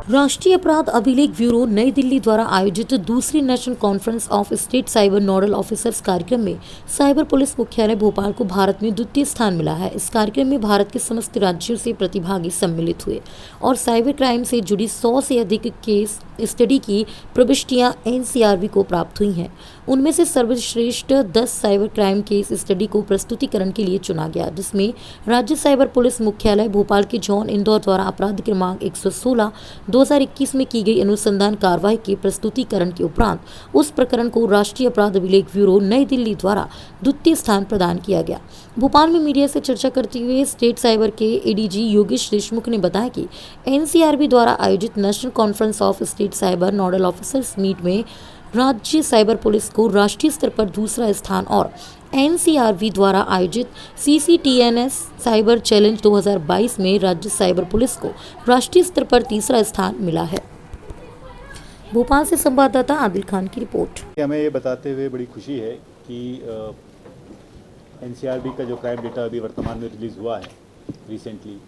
राष्ट्रीय अपराध अभिलेख ब्यूरो नई दिल्ली द्वारा आयोजित दूसरी national conference of state cyber nodal officers कार्यक्रम में साइबर पुलिस मुख्यालय भोपाल को भारत में द्वितीय स्थान मिला है। इस कार्यक्रम में भारत के समस्त राज्यों से प्रतिभागी सम्मिलित हुए और साइबर क्राइम से जुड़ी 100 से अधिक केस स्टडी की प्रविष्टियां एनसीआरबी को प्राप्त हुई हैं। उनमें से सर्वश्रेष्ठ 10 साइबर क्राइम केस स्टडी को प्रस्तुतिकरण के लिए चुना गया, जिसमें राज्य साइबर पुलिस मुख्यालय भोपाल के जॉन इंदौर द्वारा अपराध क्रमांक 116 2021 में की गई अनुसंधान कार्रवाई के प्रस्तुतिकरण के उपरांत उस प्रकरण को राष्ट्रीय अपराध अभिलेख ब्यूरो नई दिल्ली द्वारा द्वितीय स्थान प्रदान किया गया। भोपाल में मीडिया से चर्चा करते हुए स्टेट साइबर के एडीजी योगेश देशमुख ने बताया कि एनसीआरबी द्वारा आयोजित national conference of state cyber nodal officers meet में राज्य साइबर पुलिस को राष्ट्रीय स्तर पर दूसरा स्थान और एनसीआरबी द्वारा आयोजित सीसीटीएनएस साइबर चैलेंज 2022 में राज्य साइबर पुलिस को राष्ट्रीय स्तर पर तीसरा स्थान मिला है। भोपाल से संवाददाता आदिल खान की रिपोर्ट। हमें ये बताते हुए बड़ी खुशी है कि एनसीआरबी का जो क्राइम डेटा अभी वर्तमान में रिलीज़ हुआ है रिसेंटली,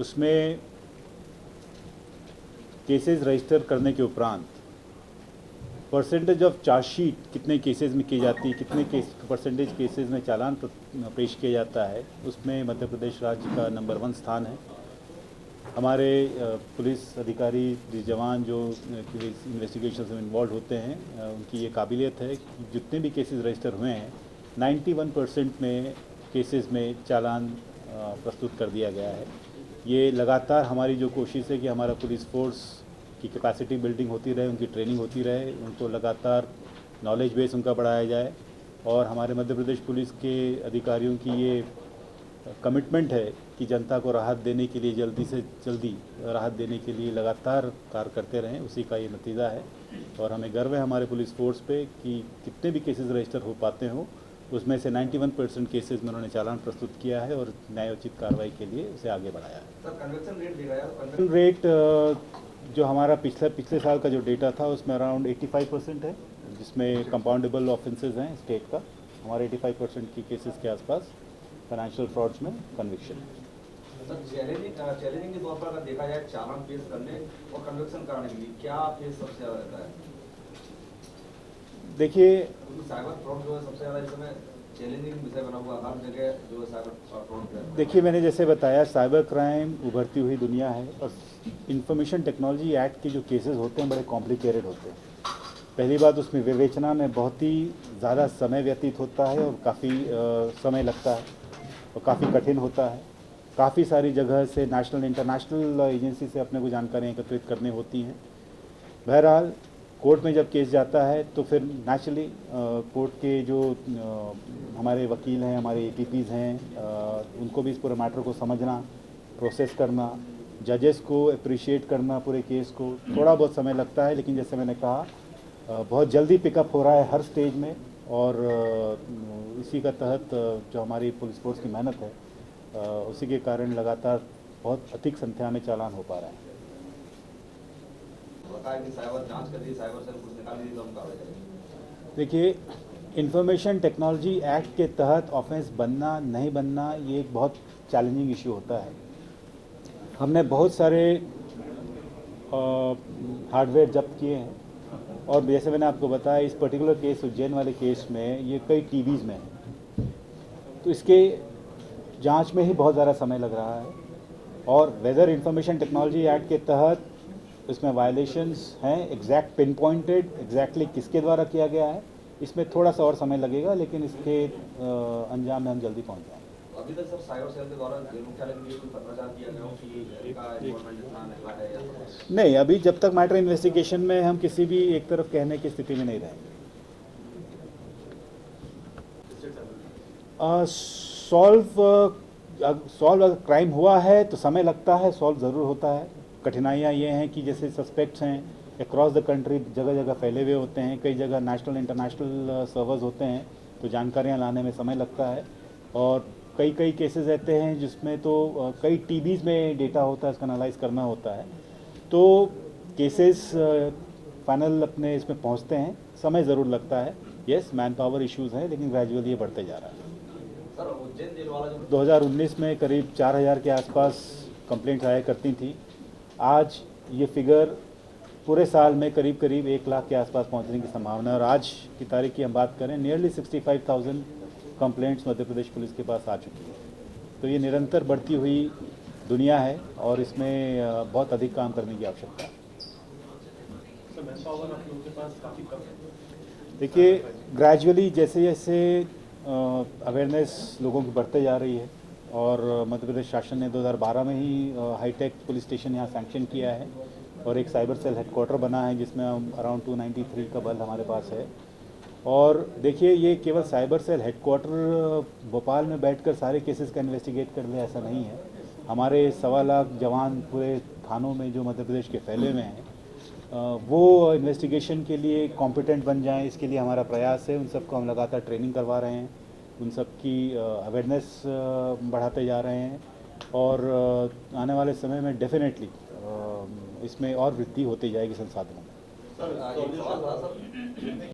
उसमें केसेस रजिस्टर करने के उपरांत परसेंटेज ऑफ चार्जशीट कितने केसेस में की जाती है, कितने परसेंटेज केसेस में चालान पेश किया जाता है, उसमें मध्य प्रदेश राज्य का नंबर 1 स्थान है। हमारे पुलिस अधिकारी जवान जो इन्वेस्टिगेशन में इन्वॉल्व होते हैं, उनकी ये काबिलियत है कि जितने भी केसेस रजिस्टर हुए हैं 91% में केसेस में चालान प्रस्तुत कर दिया गया है। ये लगातार हमारी जो कोशिश है कि हमारा पुलिस फोर्स की कैपेसिटी बिल्डिंग होती रहे, उनकी ट्रेनिंग होती रहे, उनको लगातार नॉलेज बेस उनका बढ़ाया जाए और हमारे मध्य प्रदेश पुलिस के अधिकारियों की ये कमिटमेंट है कि जनता को राहत देने के लिए जल्दी से जल्दी राहत देने के लिए लगातार कार्य करते रहें, उसी का ये नतीजा है। और हमें गर्व है हमारे पुलिस फोर्स पे कि कितने भी केसेस रजिस्टर हो पाते हों उसमें से 91% केसेस में उन्होंने चालान प्रस्तुत किया है और न्यायोचित कार्रवाई के लिए उसे आगे बढ़ाया है। सर, कन्विक्शन रेट देखा जाए तो कन्विक्शन रेट जो हमारा पिछले साल का जो डेटा था उसमें अराउंड 85% है, जिसमें कंपाउंडेबल ऑफेंसेस हैं स्टेट का। हमारे 85% की केसेस के आसपास फाइनेंशियल फ्रॉड्स में कन्विक्शन है। सर, चैलेंजिंग के तौर पर अगर देखा जाए चालान पेश करने और कन्विक्शन कराने के लिए क्या फेस सबसे ज़्यादा रहता है? देखिए, साइबर फ्रॉड जो है सबसे ज़्यादा इस समय चैलेंजिंग विषय बना हुआ, हर जगह जो है साइबर फ्रॉड। देखिए, मैंने जैसे बताया साइबर क्राइम उभरती हुई दुनिया है और इंफॉर्मेशन टेक्नोलॉजी एक्ट के जो केसेस होते हैं बड़े कॉम्प्लिकेटेड होते हैं। पहली बात, उसमें विवेचना में बहुत ही ज़्यादा समय व्यतीत होता है और काफ़ी समय लगता है और काफ़ी कठिन होता है। काफ़ी सारी जगह से नेशनल इंटरनेशनल एजेंसी से अपने को जानकारियाँ एकत्रित करनी होती हैं। बहरहाल कोर्ट में जब केस जाता है तो फिर नेचुरली कोर्ट के जो हमारे वकील हैं, हमारे एटीपीज़ हैं, उनको भी इस पूरे मैटर को समझना, प्रोसेस करना, जजेस को अप्रिशिएट करना पूरे केस को, थोड़ा बहुत समय लगता है। लेकिन जैसे मैंने कहा बहुत जल्दी पिकअप हो रहा है हर स्टेज में और इसी का तहत जो हमारी पुलिस फोर्स की मेहनत है उसी के कारण लगातार बहुत अधिक संख्या में चालान हो पा रहे हैं। देखिए, इंफॉर्मेशन टेक्नोलॉजी एक्ट के तहत ऑफेंस बनना नहीं बनना ये एक बहुत चैलेंजिंग इशू होता है। हमने बहुत सारे हार्डवेयर जब्त किए हैं और जैसे मैंने आपको बताया इस पर्टिकुलर केस उज्जैन वाले केस में ये कई टीवीज़ में है, तो इसके जांच में ही बहुत ज़्यादा समय लग रहा है। और वेदर इंफॉर्मेशन टेक्नोलॉजी एक्ट के तहत इसमें वायलेशंस हैं, एग्जैक्ट पिन पॉइंटेड एग्जैक्टली किसके द्वारा किया गया है, इसमें थोड़ा सा और समय लगेगा, लेकिन इसके अंजाम में हम जल्दी पहुंच जाएंगे। अभी तक सर साइबर सेल के द्वारा मुख्यालय के लिए कोई पत्राचार किया गया हो कि इनका इन्वॉल्वमेंट इतना निकला है या नहीं, अभी जब तक मैटर इन्वेस्टिगेशन में हम किसी भी एक तरफ कहने की स्थिति में नहीं रहेंगे। सॉल्व अगर क्राइम हुआ है तो समय लगता है, सॉल्व ज़रूर होता है। कठिनाइयाँ ये हैं कि जैसे सस्पेक्ट्स हैं अक्रॉस द कंट्री जगह जगह फैले हुए होते हैं, कई जगह नेशनल इंटरनेशनल सर्वर्स होते हैं, तो जानकारियाँ लाने में समय लगता है। और कई केसेस रहते हैं जिसमें तो कई टीवीज़ में डेटा होता है, इसका एनालाइज करना होता है, तो केसेस फाइनल अपने इसमें पहुंचते हैं, समय ज़रूर लगता है। यस, मैन पावर इश्यूज़ हैं, लेकिन ग्रेजुअली ये बढ़ते जा रहा है। सर, उज्जैन जेल वाला जो 2019 में करीब 4000 के आसपास कंप्लेंट्स आया करती थी। आज ये फिगर पूरे साल में करीब करीब 1 लाख के आसपास पहुंचने की संभावना है। और आज की तारीख की हम बात करें, nearly 65,000 complaints Madhya Pradesh police के पास आ चुकी है। तो ये निरंतर बढ़ती हुई दुनिया है और इसमें बहुत अधिक काम करने की आवश्यकता है। देखिए, ग्रेजुअली जैसे जैसे अवेयरनेस लोगों की बढ़ते जा रही है और मध्य प्रदेश शासन ने 2012 में ही हाईटेक पुलिस स्टेशन यहाँ सैंक्शन किया है और एक साइबर सेल हेडक्वार्टर बना है जिसमें अराउंड 293 का बल हमारे पास है। और देखिए, ये केवल साइबर सेल हेडक्वार्टर भोपाल में बैठकर सारे केसेस का इन्वेस्टिगेट कर ले, ऐसा नहीं है। हमारे 1.25 लाख जवान पूरे थानों में जो मध्य प्रदेश के फैले में हैं, वो इन्वेस्टिगेशन के लिए कॉम्पिटेंट बन जाएं, इसके लिए हमारा प्रयास है। उन सबको हम लगातार ट्रेनिंग करवा रहे हैं, उन सब की अवेयरनेस बढ़ाते जा रहे हैं और आने वाले समय में डेफिनेटली इसमें और वृद्धि होती जाएगी संसाधनों में। सर, एक सवाल था सर।